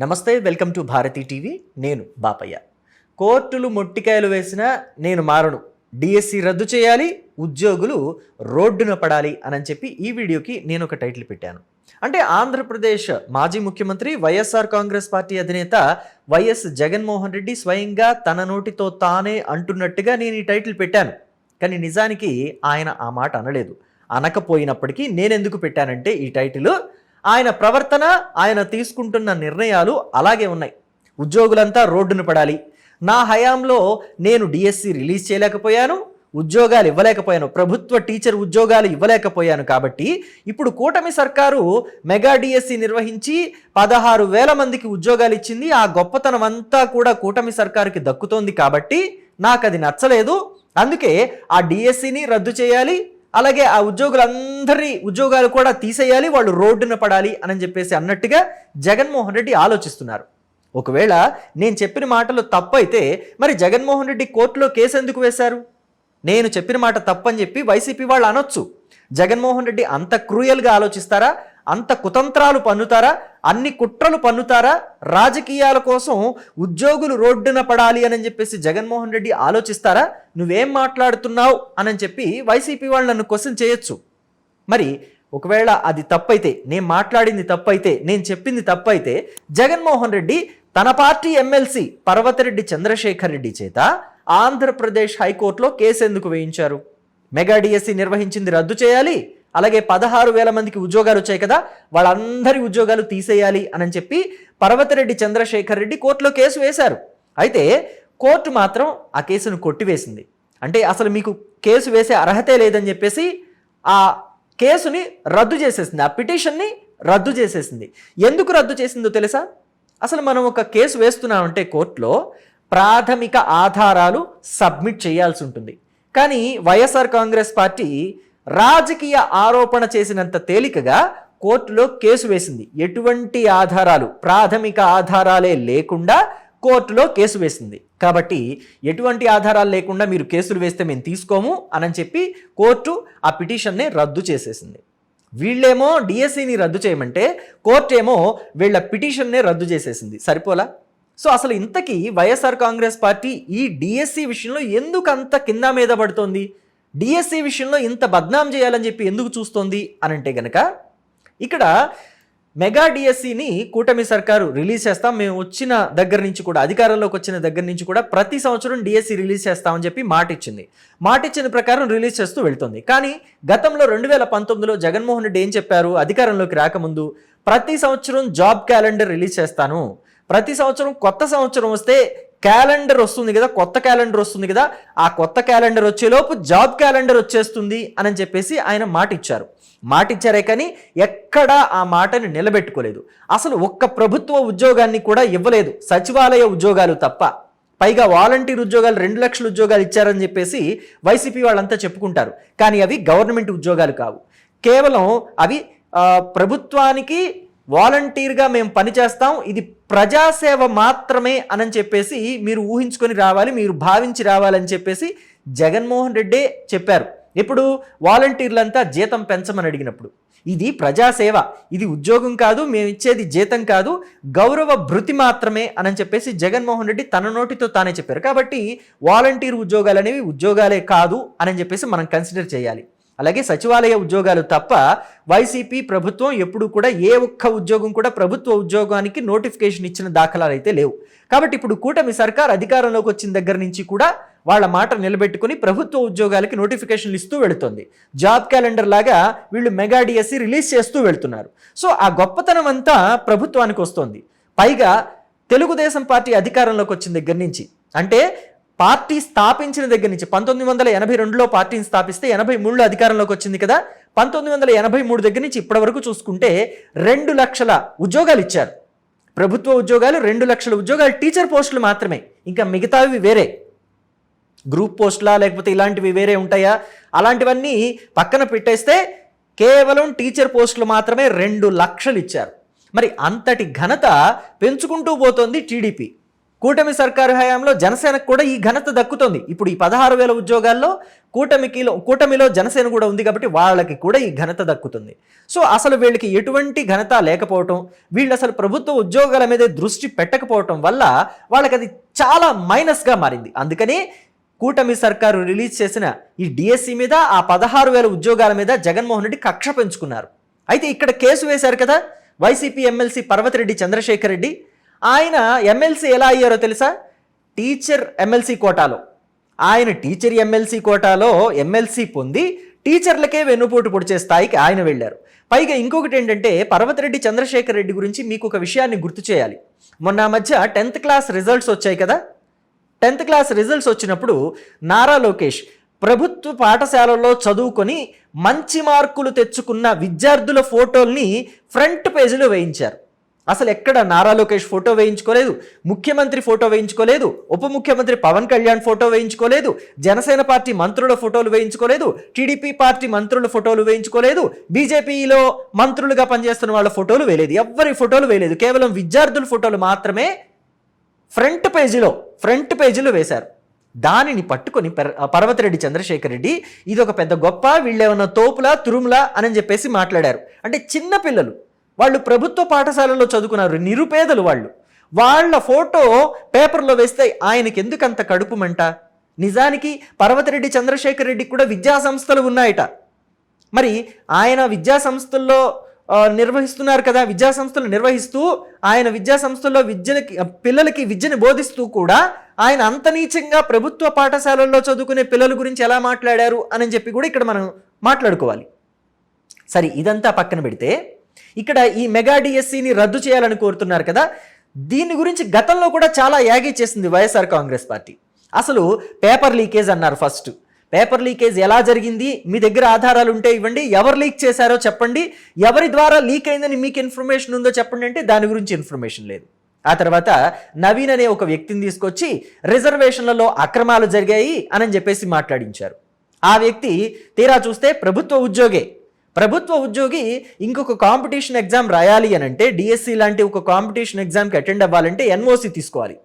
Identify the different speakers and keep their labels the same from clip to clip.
Speaker 1: నమస్తే, welcome to Bharati TV. నేను బాపయ్య. కోర్టులు మొట్టికాయలు వేసినా నేను మారను, డిఎస్సి రద్దు చేయాలి, ఉద్యోగులు రోడ్డున పడాలి అని చెప్పి ఈ వీడియోకి నేను ఒక టైటిల్ పెట్టాను. అంటే ఆంధ్రప్రదేశ్ మాజీ ముఖ్యమంత్రి వైఎస్ఆర్ కాంగ్రెస్ పార్టీ అధినేత వైఎస్ జగన్మోహన్ రెడ్డి స్వయంగా తన నోటితో తానే అంటున్నట్టుగా నేను ఈ టైటిల్ పెట్టాను. కానీ నిజానికి ఆయన ఆ మాట అనలేదు. అనకపోయినప్పటికీ నేనెందుకు పెట్టానంటే ఈ టైటిల్, ఆయన ప్రవర్తన, ఆయన తీసుకుంటున్న నిర్ణయాలు అలాగే ఉన్నాయి. ఉద్యోగులంతా రోడ్డున పడాలి, నా హయాంలో నేను డిఎస్సి రిలీజ్ చేయలేకపోయాను, ఉద్యోగాలు ఇవ్వలేకపోయాను, ప్రభుత్వ టీచర్ ఉద్యోగాలు ఇవ్వలేకపోయాను. కాబట్టి ఇప్పుడు కూటమి సర్కారు మెగా డిఎస్సి నిర్వహించి 16,000 మందికి ఉద్యోగాలు ఇచ్చింది. ఆ గొప్పతనం అంతా కూడా కూటమి సర్కారుకి దక్కుతోంది. కాబట్టి నాకు అది నచ్చలేదు, అందుకే ఆ డిఎస్సిని రద్దు చేయాలి, అలాగే ఆ ఉద్యోగులందరి ఉద్యోగాలు కూడా తీసేయాలి, వాళ్ళు రోడ్డున పడాలి అని చెప్పేసి అన్నట్టుగా జగన్మోహన్ రెడ్డి ఆలోచిస్తున్నారు. ఒకవేళ నేను చెప్పిన మాటలు తప్పైతే మరి జగన్మోహన్ రెడ్డి కోర్టులో కేసు ఎందుకు వేశారు? నేను చెప్పిన మాట తప్పని చెప్పి వైసీపీ వాళ్ళు అనొచ్చు. జగన్మోహన్ రెడ్డి అంత క్రూయల్గా ఆలోచిస్తారా? అంత కుతంత్రాలు పన్నుతారా? అన్ని కుట్రలు పన్నుతారా? రాజకీయాల కోసం ఉద్యోగులు రోడ్డున పడాలి అని చెప్పేసి జగన్మోహన్ రెడ్డి ఆలోచిస్తారా? నువ్వేం మాట్లాడుతున్నావు అని చెప్పి వైసీపీ వాళ్ళు నన్ను క్వశ్చన్ చేయొచ్చు. మరి ఒకవేళ అది తప్పైతే, నేను మాట్లాడింది తప్పైతే, నేను చెప్పింది తప్పైతే, జగన్మోహన్ రెడ్డి తన పార్టీ ఎమ్మెల్సీ పర్వతిరెడ్డి చంద్రశేఖర్ రెడ్డి చేత ఆంధ్రప్రదేశ్ హైకోర్టులో కేసు ఎందుకు వేయించారు? మెగా డిఎస్సి నిర్వహించింది రద్దు చేయాలి, అలాగే 16,000 మందికి ఉద్యోగాలు వచ్చాయి కదా, వాళ్ళందరి ఉద్యోగాలు తీసేయాలి అని చెప్పి పర్వతిరెడ్డి చంద్రశేఖర్ రెడ్డి కోర్టులో కేసు వేశారు. అయితే కోర్టు మాత్రం ఆ కేసును కొట్టివేసింది. అంటే అసలు మీకు కేసు వేసే అర్హతే లేదని చెప్పేసి ఆ కేసుని రద్దు చేసేసింది, ఆ పిటిషన్ని రద్దు చేసేసింది. ఎందుకు రద్దు చేసిందో తెలుసా? అసలు మనం ఒక కేసు వేస్తున్నామంటే కోర్టులో ప్రాథమిక ఆధారాలు సబ్మిట్ చేయాల్సి ఉంటుంది. కానీ వైఎస్ఆర్ కాంగ్రెస్ పార్టీ రాజకీయ ఆరోపణ చేసినంత తేలికగా కోర్టులో కేసు వేసింది. ఎటువంటి ఆధారాలు, ప్రాథమిక ఆధారాలే లేకుండా కోర్టులో కేసు వేసింది. కాబట్టి ఎటువంటి ఆధారాలు లేకుండా మీరు కేసులు వేస్తే మేము తీసుకోము అని చెప్పి కోర్టు ఆ పిటిషన్ని రద్దు చేసేసింది. వీళ్ళేమో డిఎస్సిని రద్దు చేయమంటే కోర్టు ఏమో వీళ్ళ పిటిషన్నే రద్దు చేసేసింది. సరిపోలా? సో అసలు ఇంతకీ వైఎస్ఆర్ కాంగ్రెస్ పార్టీ ఈ డిఎస్సి విషయంలో ఎందుకు అంత కింద మీద పడుతోంది? డిఎస్సి విషయంలో ఇంత బద్నాం చేయాలని చెప్పి ఎందుకు చూస్తోంది అని అంటే గనక, ఇక్కడ మెగా డిఎస్సిని కూటమి సర్కారు రిలీజ్ చేస్తాం, మేము వచ్చిన దగ్గర నుంచి కూడా, అధికారంలోకి వచ్చిన దగ్గర నుంచి కూడా ప్రతి సంవత్సరం డిఎస్సి రిలీజ్ చేస్తామని చెప్పి మాట ఇచ్చిన ప్రకారం రిలీజ్ చేస్తూ వెళ్తుంది. కానీ గతంలో 2019లో జగన్మోహన్ రెడ్డి ఏం చెప్పారు? అధికారంలోకి రాకముందు ప్రతి సంవత్సరం జాబ్ క్యాలెండర్ రిలీజ్ చేస్తాను, ప్రతి సంవత్సరం కొత్త సంవత్సరం వస్తే క్యాలెండర్ వస్తుంది కదా, కొత్త క్యాలెండర్ వస్తుంది కదా, ఆ కొత్త క్యాలెండర్ వచ్చేలోపు జాబ్ క్యాలెండర్ వచ్చేస్తుంది అని చెప్పేసి ఆయన మాట ఇచ్చారే కానీ ఎక్కడా ఆ మాటని నిలబెట్టుకోలేదు. అసలు ఒక్క ప్రభుత్వ ఉద్యోగాన్ని కూడా ఇవ్వలేదు, సచివాలయ ఉద్యోగాలు తప్ప. పైగా వాలంటీర్ ఉద్యోగాలు 2 లక్షల ఉద్యోగాలు ఇచ్చారని చెప్పేసి వైసీపీ వాళ్ళంతా చెప్పుకుంటారు. కానీ అవి గవర్నమెంట్ ఉద్యోగాలు కావు, కేవలం అవి ప్రభుత్వానికి వాలంటీర్గా మేము పనిచేస్తాం, ఇది ప్రజాసేవ మాత్రమే అని చెప్పేసి మీరు ఊహించుకొని రావాలి, మీరు భావించి రావాలని చెప్పేసి జగన్మోహన్ రెడ్డే చెప్పారు. ఇప్పుడు వాలంటీర్లంతా జీతం పెంచమని అడిగినప్పుడు ఇది ప్రజాసేవ, ఇది ఉద్యోగం కాదు, మేము ఇచ్చేది జీతం కాదు, గౌరవ భృతి మాత్రమే అని చెప్పేసి జగన్మోహన్ రెడ్డి తన నోటితో తానే చెప్పారు. కాబట్టి వాలంటీర్ ఉద్యోగాలు అనేవి ఉద్యోగాలే కాదు అని చెప్పేసి మనం కన్సిడర్ చేయాలి. అలాగే సచివాలయ ఉద్యోగాలు తప్ప వైసీపీ ప్రభుత్వం ఎప్పుడు కూడా ఏ ఒక్క ఉద్యోగం కూడా ప్రభుత్వ ఉద్యోగానికి నోటిఫికేషన్ ఇచ్చిన దాఖలాలు అయితే లేవు. కాబట్టి ఇప్పుడు కూటమి సర్కార్ అధికారంలోకి వచ్చిన దగ్గర నుంచి కూడా వాళ్ళ మాట నిలబెట్టుకుని ప్రభుత్వ ఉద్యోగాలకి నోటిఫికేషన్లు ఇస్తూ వెళుతుంది. జాబ్ క్యాలెండర్ లాగా వీళ్ళు మెగా డిఎస్సి రిలీజ్ చేస్తూ వెళ్తున్నారు. సో ఆ గొప్పతనం అంతా ప్రభుత్వానికి వస్తుంది. పైగా తెలుగుదేశం పార్టీ అధికారంలోకి వచ్చిన దగ్గర నుంచి, అంటే పార్టీ స్థాపించిన దగ్గర నుంచి 1982లో పార్టీని స్థాపిస్తే 83లో అధికారంలోకి వచ్చింది కదా, 1983 దగ్గర నుంచి ఇప్పటి వరకు చూసుకుంటే 2 లక్షల ఉద్యోగాలు ఇచ్చారు. ప్రభుత్వ ఉద్యోగాలు 2 లక్షల ఉద్యోగాలు, టీచర్ పోస్టులు మాత్రమే, ఇంకా మిగతావి వేరే, గ్రూప్ పోస్టులా లేకపోతే ఇలాంటివి వేరే ఉంటాయా, అలాంటివన్నీ పక్కన పెట్టేస్తే కేవలం టీచర్ పోస్టులు మాత్రమే 2 లక్షలు ఇచ్చారు. మరి అంతటి ఘనత పెంచుకుంటూ పోతోంది టీడీపీ. కూటమి సర్కారు హయాంలో జనసేనకు కూడా ఈ ఘనత దక్కుతోంది. ఇప్పుడు ఈ 16,000 ఉద్యోగాల్లో కూటమిలో జనసేన కూడా ఉంది కాబట్టి వాళ్ళకి కూడా ఈ ఘనత దక్కుతుంది. సో అసలు వీళ్ళకి ఎటువంటి ఘనత లేకపోవటం, వీళ్ళు అసలు ప్రభుత్వ ఉద్యోగాల మీదే దృష్టి పెట్టకపోవటం వల్ల వాళ్ళకి అది చాలా మైనస్గా మారింది. అందుకని కూటమి సర్కారు రిలీజ్ చేసిన ఈ డిఎస్సి మీద, ఆ 16,000 ఉద్యోగాల మీద జగన్మోహన్ రెడ్డి కక్ష పెంచుకున్నారు. అయితే ఇక్కడ కేసు వేశారు కదా వైసీపీ ఎమ్మెల్సీ పర్వతిరెడ్డి చంద్రశేఖర్ రెడ్డి. ఆయన ఎమ్మెల్సీ ఎలా అయ్యారో తెలుసా? టీచర్ ఎమ్మెల్సీ కోటాలో. ఆయన టీచర్ ఎమ్మెల్సీ కోటాలో ఎమ్మెల్సీ పొంది టీచర్లకే వెన్నుపోటు పొడిచే స్థాయికి ఆయన వెళ్ళారు. పైగా ఇంకొకటి ఏంటంటే, పర్వతిరెడ్డి చంద్రశేఖర్ రెడ్డి గురించి మీకు ఒక విషయాన్ని గుర్తు చేయాలి. మొన్న మధ్య 10th క్లాస్ రిజల్ట్స్ వచ్చాయి కదా. 10th క్లాస్ రిజల్ట్స్ వచ్చినప్పుడు నారా లోకేష్ ప్రభుత్వ పాఠశాలల్లో చదువుకొని మంచి మార్కులు తెచ్చుకున్న విద్యార్థుల ఫోటోల్ని ఫ్రంట్ పేజీలో వేయించారు. అసలు ఎక్కడ నారా లోకేష్ ఫోటో వేయించుకోలేదు, ముఖ్యమంత్రి ఫోటో వేయించుకోలేదు, ఉప ముఖ్యమంత్రి పవన్ కళ్యాణ్ ఫోటో వేయించుకోలేదు, జనసేన పార్టీ మంత్రుల ఫోటోలు వేయించుకోలేదు, టీడీపీ పార్టీ మంత్రుల ఫోటోలు వేయించుకోలేదు, బీజేపీలో మంత్రులుగా పనిచేస్తున్న వాళ్ళ ఫోటోలు వేయలేదు, ఎవ్వరి ఫోటోలు వేయలేదు. కేవలం విద్యార్థుల ఫోటోలు మాత్రమే ఫ్రంట్ పేజీలో వేశారు. దానిని పట్టుకొని పర్వతిరెడ్డి చంద్రశేఖర్ రెడ్డి ఇది ఒక పెద్ద గొప్ప, వీళ్ళేమన్నా తోపులా తురుములా అని చెప్పేసి మాట్లాడారు. అంటే చిన్న పిల్లలు, వాళ్ళు ప్రభుత్వ పాఠశాలలో చదువుకున్నారు, నిరుపేదలు వాళ్ళ ఫోటో పేపర్లో వేస్తే ఆయనకి ఎందుకు అంత కడుపు మంట? నిజానికి పర్వతిరెడ్డి చంద్రశేఖర్ రెడ్డికి కూడా విద్యా సంస్థలు ఉన్నాయట. మరి ఆయన విద్యా సంస్థల్లో నిర్వహిస్తున్నారు కదా. విద్యా సంస్థలు నిర్వహిస్తూ ఆయన విద్యా సంస్థల్లో పిల్లలకి విద్యను బోధిస్తూ కూడా ఆయన అంత నీచంగా ప్రభుత్వ పాఠశాలల్లో చదువుకునే పిల్లల గురించి ఎలా మాట్లాడారు అని చెప్పి కూడా ఇక్కడ మనం మాట్లాడుకోవాలి. సరే, ఇదంతా పక్కన పెడితే ఇక్కడ ఈ మెగా డిఎస్సిని రద్దు చేయాలని కోరుతున్నారు కదా. దీని గురించి గతంలో కూడా చాలా యాగీ చేసింది వైఎస్ఆర్ కాంగ్రెస్ పార్టీ. అసలు పేపర్ లీకేజ్ అన్నారు. ఫస్ట్ పేపర్ లీకేజ్ ఎలా జరిగింది, మీ దగ్గర ఆధారాలు ఉంటే ఇవ్వండి, ఎవరు లీక్ చేశారో చెప్పండి, ఎవరి ద్వారా లీక్ అయిందని మీకు ఇన్ఫర్మేషన్ ఉందో చెప్పండి అంటే దాని గురించి ఇన్ఫర్మేషన్ లేదు. ఆ తర్వాత నవీన్ అనే ఒక వ్యక్తిని తీసుకొచ్చి రిజర్వేషన్లలో అక్రమాలు జరిగాయి అని చెప్పేసి మాట్లాడించారు. ఆ వ్యక్తి తీరా చూస్తే ప్రభుత్వ ఉద్యోగి ఇంకొక కాంపిటీషన్ ఎగ్జామ్ రాయాలి అని అంటే, డిఎస్సి లాంటి ఒక కాంపిటీషన్ ఎగ్జామ్కి అటెండ్ అవ్వాలంటే ఎన్ఓసి తీసుకోవాలి.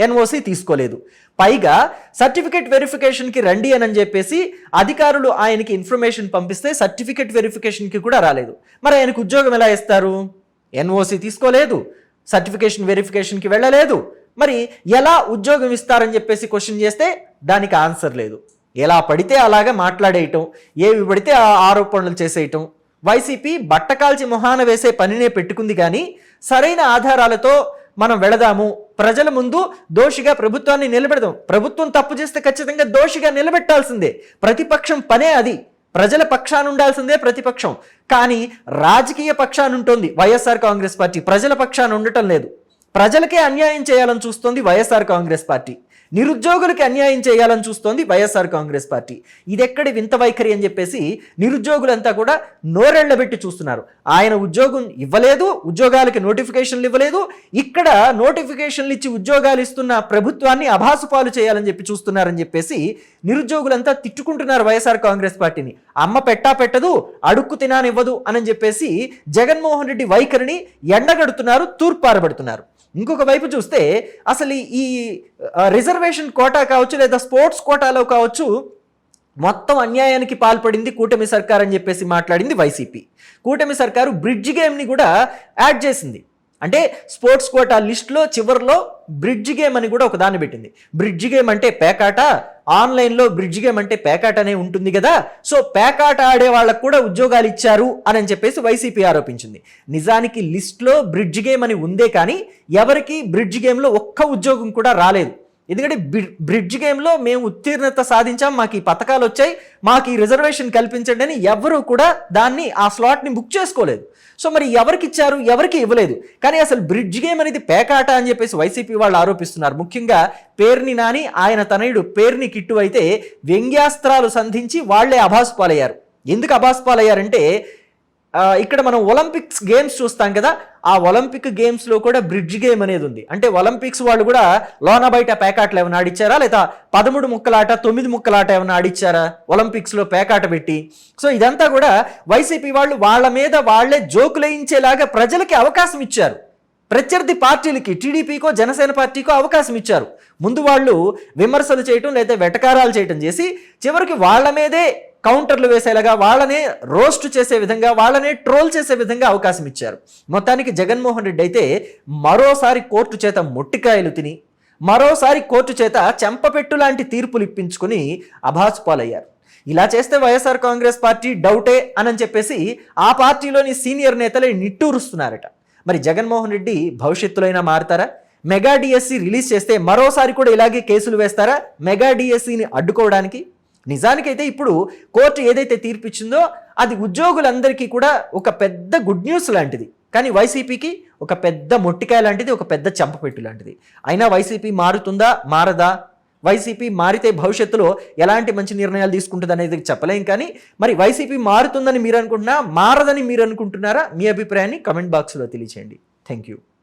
Speaker 1: ఎన్ఓసి తీసుకోలేదు. పైగా సర్టిఫికేట్ వెరిఫికేషన్కి రండి అని చెప్పేసి అధికారులు ఆయనకి ఇన్ఫర్మేషన్ పంపిస్తే సర్టిఫికేట్ వెరిఫికేషన్కి కూడా రాలేదు. మరి ఆయనకు ఉద్యోగం ఎలా ఇస్తారు? ఎన్ఓసి తీసుకోలేదు, సర్టిఫికేషన్ వెరిఫికేషన్కి వెళ్ళలేదు, మరి ఎలా ఉద్యోగం ఇస్తారని చెప్పేసి క్వశ్చన్ చేస్తే దానికి ఆన్సర్ లేదు. ఎలా పడితే అలాగా మాట్లాడేయటం, ఏవి పడితే ఆ ఆరోపణలు చేసేయటం. వైసీపీ బట్టకాల్చి మొహాన వేసే పనినే పెట్టుకుంది. కానీ సరైన ఆధారాలతో మనం వెళదాము, ప్రజల ముందు దోషిగా ప్రభుత్వాన్ని నిలబెడదాం. ప్రభుత్వం తప్పు చేస్తే ఖచ్చితంగా దోషిగా నిలబెట్టాల్సిందే. ప్రతిపక్షం పనే అది. ప్రజల పక్షాన ఉండాల్సిందే ప్రతిపక్షం. కానీ రాజకీయ పక్షాన ఉంటుంది వైఎస్ఆర్ కాంగ్రెస్ పార్టీ, ప్రజల పక్షాన ఉండటం లేదు. ప్రజలకే అన్యాయం చేయాలని చూస్తోంది వైఎస్ఆర్ కాంగ్రెస్ పార్టీ. నిరుద్యోగులకి అన్యాయం చేయాలని చూస్తోంది వైఎస్ఆర్ కాంగ్రెస్ పార్టీ. ఇదెక్కడి వింత వైఖరి అని చెప్పేసి నిరుద్యోగులంతా కూడా నోరెళ్లబెట్టి చూస్తున్నారు. ఆయన ఉద్యోగం ఇవ్వలేదు, ఉద్యోగాలకి నోటిఫికేషన్లు ఇవ్వలేదు, ఇక్కడ నోటిఫికేషన్లు ఇచ్చి ఉద్యోగాలు ఇస్తున్న ప్రభుత్వాన్ని అభాసుపాలు చేయాలని చెప్పి చూస్తున్నారని చెప్పేసి నిరుద్యోగులంతా తిట్టుకుంటున్నారు వైఎస్ఆర్ కాంగ్రెస్ పార్టీని. అమ్మ పెట్టదు, అడుక్కు తినానివ్వదు అని చెప్పేసి జగన్మోహన్ రెడ్డి వైఖరిని ఎండగడుతున్నారు, తూర్పారబడుతున్నారు. ఇంకొక వైపు చూస్తే అసలు ఈ రిజర్వేషన్ కోటా కావచ్చు లేదా స్పోర్ట్స్ కోటాలో కావచ్చు మొత్తం అన్యాయానికి పాల్పడింది కూటమి సర్కార్ అని చెప్పేసి మాట్లాడింది వైసీపీ. కూటమి సర్కారు బ్రిడ్జ్ గేమ్ని కూడా యాడ్ చేసింది. అంటే స్పోర్ట్స్ కోటా లిస్టులో చివరిలో బ్రిడ్జ్ గేమ్ అని కూడా ఒక దాన్ని పెట్టింది. బ్రిడ్జ్ గేమ్ అంటే పేకాట, ఆన్లైన్లో బ్రిడ్జ్ గేమ్ అంటే పేకాట అనే ఉంటుంది కదా. సో పేకాట ఆడే వాళ్ళకు కూడా ఉద్యోగాలు ఇచ్చారు అని చెప్పేసి వైసీపీ ఆరోపించింది. నిజానికి లిస్ట్లో బ్రిడ్జ్ గేమ్ అని ఉందే కానీ ఎవరికి బ్రిడ్జ్ గేమ్లో ఒక్క ఉద్యోగం కూడా రాలేదు. ఎందుకంటే బ్రిడ్జ్ గేమ్లో మేము ఉత్తీర్ణత సాధించాం, మాకు ఈ పథకాలు వచ్చాయి, మాకు ఈ రిజర్వేషన్ కల్పించండి అని ఎవరు కూడా దాన్ని ఆ స్లాట్ని బుక్ చేసుకోలేదు. సో మరి ఎవరికి ఇచ్చారు, ఎవరికి ఇవ్వలేదు. కానీ అసలు బ్రిడ్జ్ గేమ్ అనేది పేకాట అని చెప్పేసి వైసీపీ వాళ్ళు ఆరోపిస్తున్నారు. ముఖ్యంగా పేర్ని నాని, ఆయన తనయుడు పేర్ని కిట్టు అయితే వ్యంగ్యాస్త్రాలు సంధించి వాళ్లే అభాసుపాలయ్యారు. ఎందుకు అభాసుపాలయ్యారంటే ఇక్కడ మనం ఒలింపిక్స్ గేమ్స్ చూస్తాం కదా, ఆ ఒలింపిక్ గేమ్స్లో కూడా బ్రిడ్జ్ గేమ్ అనేది ఉంది. అంటే ఒలింపిక్స్ వాళ్ళు కూడా లోన బయట పేకాటలు ఏమైనా ఆడిచ్చారా, లేదా 13 ముక్కలాట 9 ముక్కలాట ఏమైనా ఆడిచ్చారా ఒలింపిక్స్లో పేకాట పెట్టి? సో ఇదంతా కూడా వైసీపీ వాళ్ళు వాళ్ళ మీద వాళ్లే జోకులేయించేలాగా ప్రజలకి అవకాశం ఇచ్చారు. ప్రత్యర్థి పార్టీలకి టీడీపీకో జనసేన పార్టీకో అవకాశం ఇచ్చారు. ముందు వాళ్ళు విమర్శలు చేయటం లేదా వెటకారాలు చేయటం చేసి చివరికి వాళ్ళ మీదే కౌంటర్లు వేసేలాగా, వాళ్ళనే రోస్ట్ చేసే విధంగా, వాళ్ళనే ట్రోల్ చేసే విధంగా అవకాశం ఇచ్చారు. మొత్తానికి జగన్మోహన్ రెడ్డి అయితే మరోసారి కోర్టు చేత మొట్టికాయలు తిని, మరోసారి కోర్టు చేత చెంపపెట్టు లాంటి తీర్పులు ఇప్పించుకుని అభాసుపాలయ్యారు. ఇలా చేస్తే వైఎస్ఆర్ కాంగ్రెస్ పార్టీ డౌటే అని చెప్పేసి ఆ పార్టీలోని సీనియర్ నేతలే నిట్టూరుస్తున్నారట. మరి జగన్మోహన్ రెడ్డి భవిష్యత్తులో మారుతారా? మెగా డిఎస్సి రిలీజ్ చేస్తే మరోసారి కూడా ఇలాగే కేసులు వేస్తారా మెగా డిఎస్సిని అడ్డుకోవడానికి? నిజానికైతే ఇప్పుడు కోర్టు ఏదైతే తీర్పు ఇచ్చిందో అది ఉద్యోగులందరికీ కూడా ఒక పెద్ద గుడ్ న్యూస్ లాంటిది. కానీ వైసీపీకి ఒక పెద్ద మొట్టికాయ లాంటిది, ఒక పెద్ద చెంపపెట్టు లాంటిది. అయినా వైసీపీ మారుతుందా మారదా? వైసీపీ మారితే భవిష్యత్తులో ఎలాంటి మంచి నిర్ణయాలు తీసుకుంటుంది అనేది చెప్పలేం. కానీ మరి వైసీపీ మారుతుందని మీరు అనుకుంటున్నా, మారదని మీరు అనుకుంటున్నారా? మీ అభిప్రాయాన్ని కమెంట్ బాక్స్లో తెలియచేయండి. Thank you.